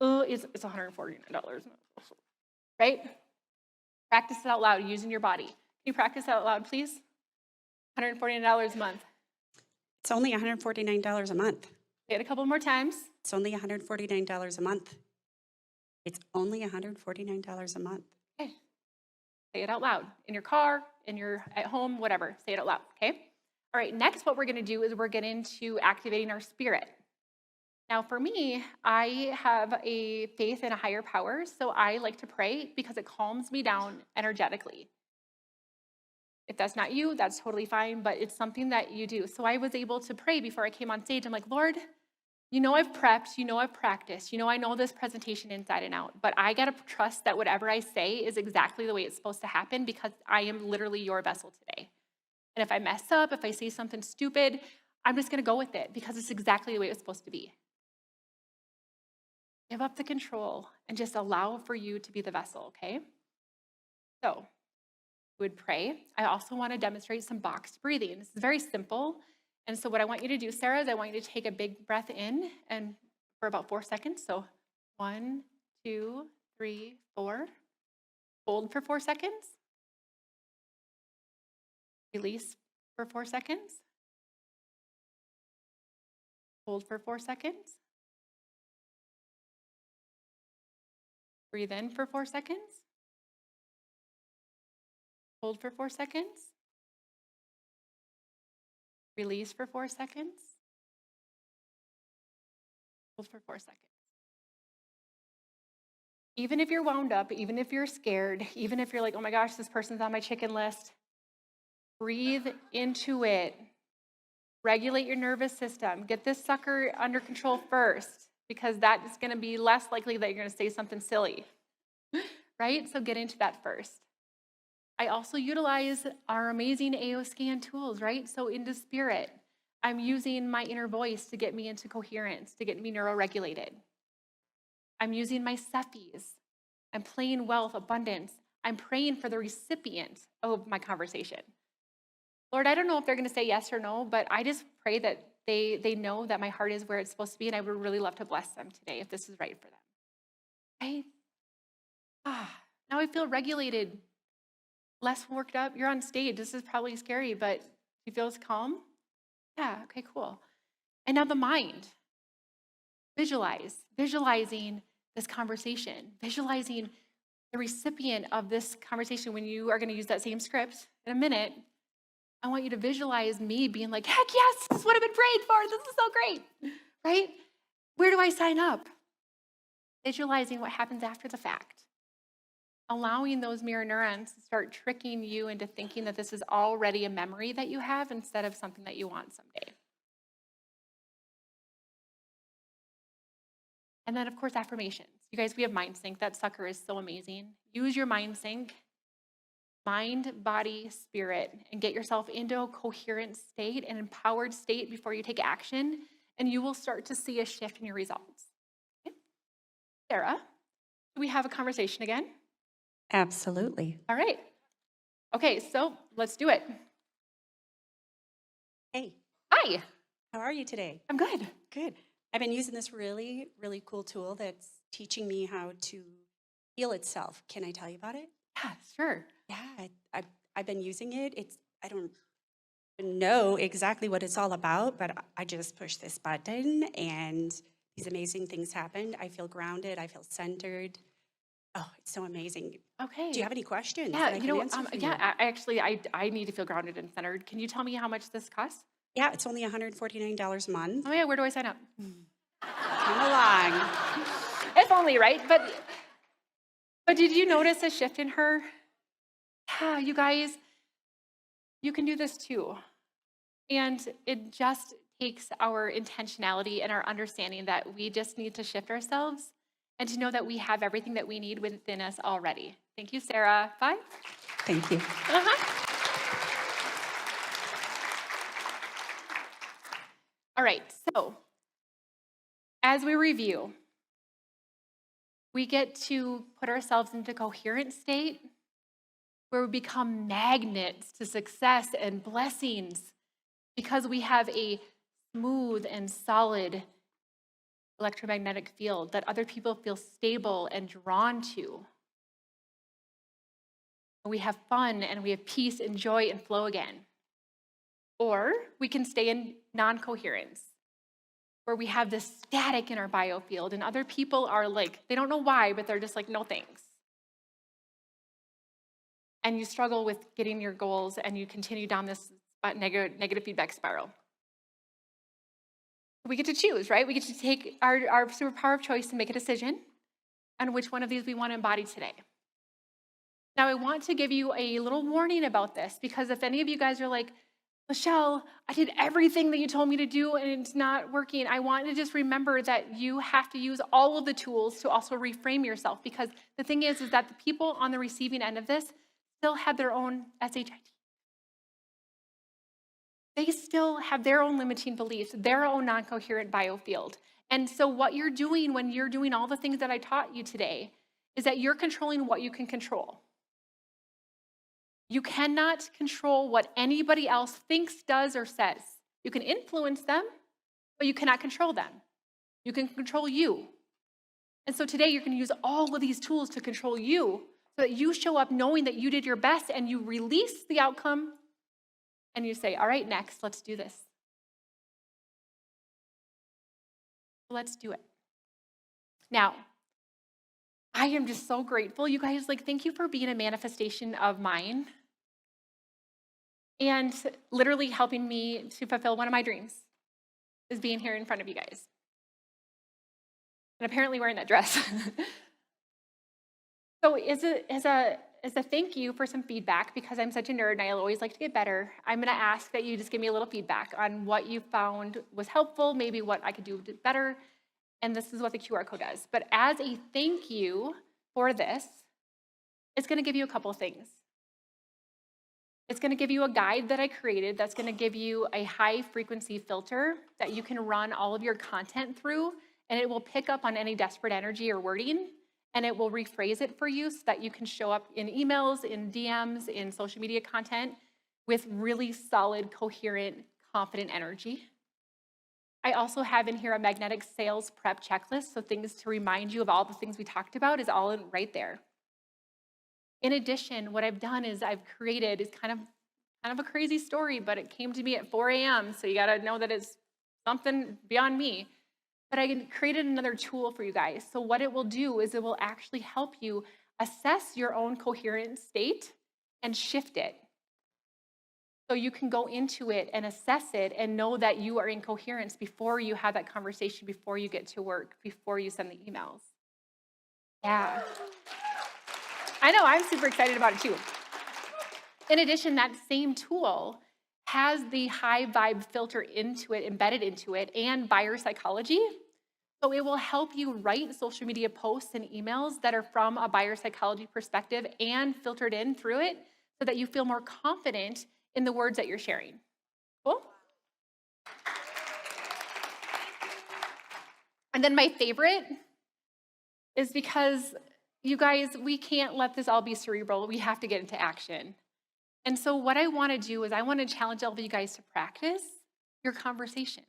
Oh, it's $149, right? Practice it out loud using your body. Can you practice it out loud, please? $149 a month. It's only $149 a month. Say it a couple more times. It's only $149 a month. It's only $149 a month. Okay. Say it out loud in your car, at home, whatever. Say it out loud, okay? All right, next what we're going to do is we're getting into activating our spirit. Now, for me, I have a faith in a higher power, so I like to pray because it calms me down energetically. If that's not you, that's totally fine, but it's something that you do. So I was able to pray before I came on stage. I'm like, Lord, you know I've prepped, you know I've practiced, you know I know this presentation inside and out, but I got to trust that whatever I say is exactly the way it's supposed to happen, because I am literally your vessel today. And if I mess up, if I say something stupid, I'm just going to go with it because it's exactly the way it's supposed to be. Give up the control and just allow for you to be the vessel, okay? So, we would pray. I also want to demonstrate some boxed breathing. This is very simple. And so what I want you to do, Sarah, is I want you to take a big breath in and for about 4 seconds. So 1, 2, 3, 4. Hold for 4 seconds. Release for 4 seconds. Hold for 4 seconds. Breathe in for 4 seconds. Hold for 4 seconds. Release for 4 seconds. Hold for 4 seconds. Even if you're wound up, even if you're scared, even if you're like, oh my gosh, this person's on my chicken list, breathe into it. Regulate your nervous system. Get this sucker under control first, because that is going to be less likely that you're going to say something silly, right? So get into that first. I also utilize our amazing AO scan tools, right? So into spirit, I'm using my inner voice to get me into coherence, to get me neuroregulated. I'm using my Cephis. I'm playing wealth, abundance. I'm praying for the recipient of my conversation. Lord, I don't know if they're going to say yes or no, but I just pray that they know that my heart is where it's supposed to be, and I would really love to bless them today if this is right for them. Right? Now I feel regulated, less worked up. You're on stage. This is probably scary, but you feel calm? Yeah, okay, cool. And now the mind. Visualizing this conversation, visualizing the recipient of this conversation when you are going to use that same script in a minute. I want you to visualize me being like, heck yes, this is what I've been praying for. This is so great, right? Where do I sign up? Visualizing what happens after the fact. Allowing those mirror neurons to start tricking you into thinking that this is already a memory that you have instead of something that you want someday. And then, of course, affirmations. You guys, we have Mind Sync. That sucker is so amazing. Use your Mind Sync, mind, body, spirit, and get yourself into a coherent state, an empowered state before you take action, and you will start to see a shift in your results. Okay. Sarah, do we have a conversation again? Absolutely. All right. Okay, so let's do it. Hey, Hi, how are you today? I'm good. Good. I've been using this really, really cool tool that's teaching me how to heal itself. Can I tell you about it? Yeah, sure. Yeah, I've been using it. I don't know exactly what it's all about, but I just push this button and these amazing things happen. I feel grounded. I feel centered. Oh, it's so amazing. Okay. Do you have any questions Yeah, that I can answer for you? I need to feel grounded and centered. Can you tell me how much this costs? Yeah, it's only $149 a month. Oh yeah, where do I sign up? Come along. If only, right? But did you notice a shift in her? Yeah, you guys, you can do this too. And it just takes our intentionality and our understanding that we just need to shift ourselves and to know that we have everything that we need within us already. Thank you, Sarah. Bye. Thank you. All right, so as we review, we get to put ourselves into a coherent state where we become magnets to success and blessings because we have a smooth and solid electromagnetic field that other people feel stable and drawn to. We have fun and we have peace and joy and flow again. Or we can stay in non-coherence, where we have this static in our biofield and other people are like, they don't know why, but they're just like, no thanks. And you struggle with getting your goals and you continue down this negative feedback spiral. We get to choose, right? We get to take our superpower of choice and make a decision on which one of these we want to embody today. Now, I want to give you a little warning about this because if any of you guys are like, LaChelle, I did everything that you told me to do and it's not working, I want to just remember that you have to use all of the tools to also reframe yourself because the thing is that the people on the receiving end of this still have their own SHIT. They still have their own limiting beliefs, their own non-coherent biofield. And so what you're doing when you're doing all the things that I taught you today is that you're controlling what you can control. You cannot control what anybody else thinks, does, or says. You can influence them, but you cannot control them. You can control you. And so today you're going to use all of these tools to control you so that you show up knowing that you did your best and you release the outcome and you say, all right, next, let's do this. Let's do it. Now, I am just so grateful. You guys, thank you for being a manifestation of mine and literally helping me to fulfill one of my dreams is being here in front of you guys. And apparently wearing that dress. So as a thank you for some feedback, because I'm such a nerd and I always like to get better, I'm gonna ask that you just give me a little feedback on what you found was helpful, maybe what I could do better, and this is what the QR code does. But as a thank you for this, it's gonna give you a couple of things. It's gonna give you a guide that I created that's gonna give you a high frequency filter that you can run all of your content through, and it will pick up on any desperate energy or wording, and it will rephrase it for you so that you can show up in emails, in DMs, in social media content with really solid, coherent, confident energy. I also have in here a magnetic sales prep checklist, so things to remind you of all the things we talked about is all right there. In addition, what I've done is I've created is kind of a crazy story, but it came to me at 4 a.m. So you got to know that it's something beyond me. But I created another tool for you guys. So what it will do is it will actually help you assess your own coherent state and shift it. So you can go into it and assess it and know that you are in coherence before you have that conversation, before you get to work, before you send the emails. Yeah. I know, I'm super excited about it too. In addition, that same tool has the high vibe filter into it, embedded into it, and buyer psychology. So it will help you write social media posts and emails that are from a buyer psychology perspective and filtered in through it so that you feel more confident in the words that you're sharing. Cool? And then my favorite is because, you guys, we can't let this all be cerebral. We have to get into action. And so what I want to do is I want to challenge all of you guys to practice your conversations.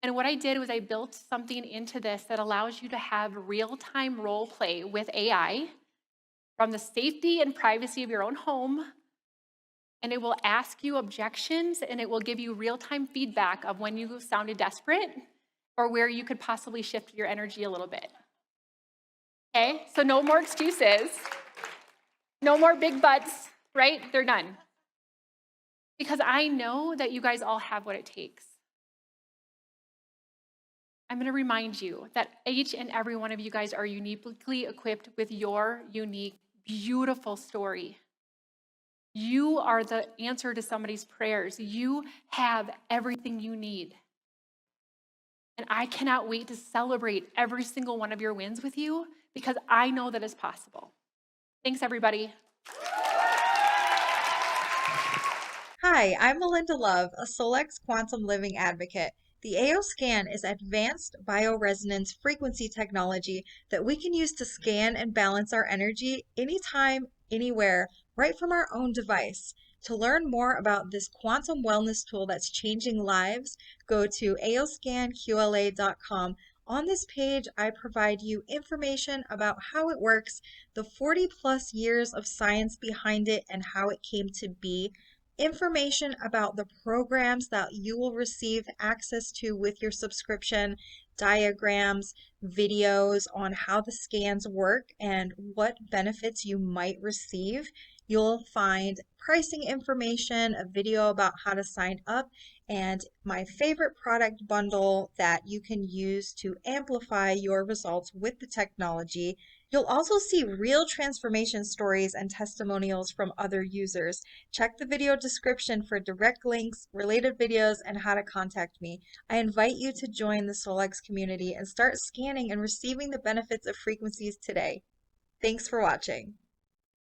And what I did was I built something into this that allows you to have real-time role play with AI from the safety and privacy of your own home. And it will ask you objections, and it will give you real-time feedback of when you sounded desperate or where you could possibly shift your energy a little bit. Okay, so no more excuses, no more big butts, right? They're done. Because I know that you guys all have what it takes. I'm going to remind you that each and every one of you guys are uniquely equipped with your unique, beautiful story. You are the answer to somebody's prayers. You have everything you need. And I cannot wait to celebrate every single one of your wins with you because I know that it's possible. Thanks, everybody. Hi, I'm Melinda Love, a Solex quantum living advocate. The AO scan is advanced bioresonance frequency technology that we can use to scan and balance our energy anytime, anywhere, right from our own device. To learn more about this quantum wellness tool that's changing lives, go to aoscanqla.com. On this page, I provide you information about how it works, the 40 plus years of science behind it, and how it came to be. Information about the programs that you will receive access to with your subscription, diagrams, videos on how the scans work and what benefits you might receive. You'll find pricing information, a video about how to sign up, and my favorite product bundle that you can use to amplify your results with the technology. You'll also see real transformation stories and testimonials from other users. Check the video description for direct links, related videos, and how to contact me. I invite you to join the Solex community and start scanning and receiving the benefits of frequencies today. Thanks for watching.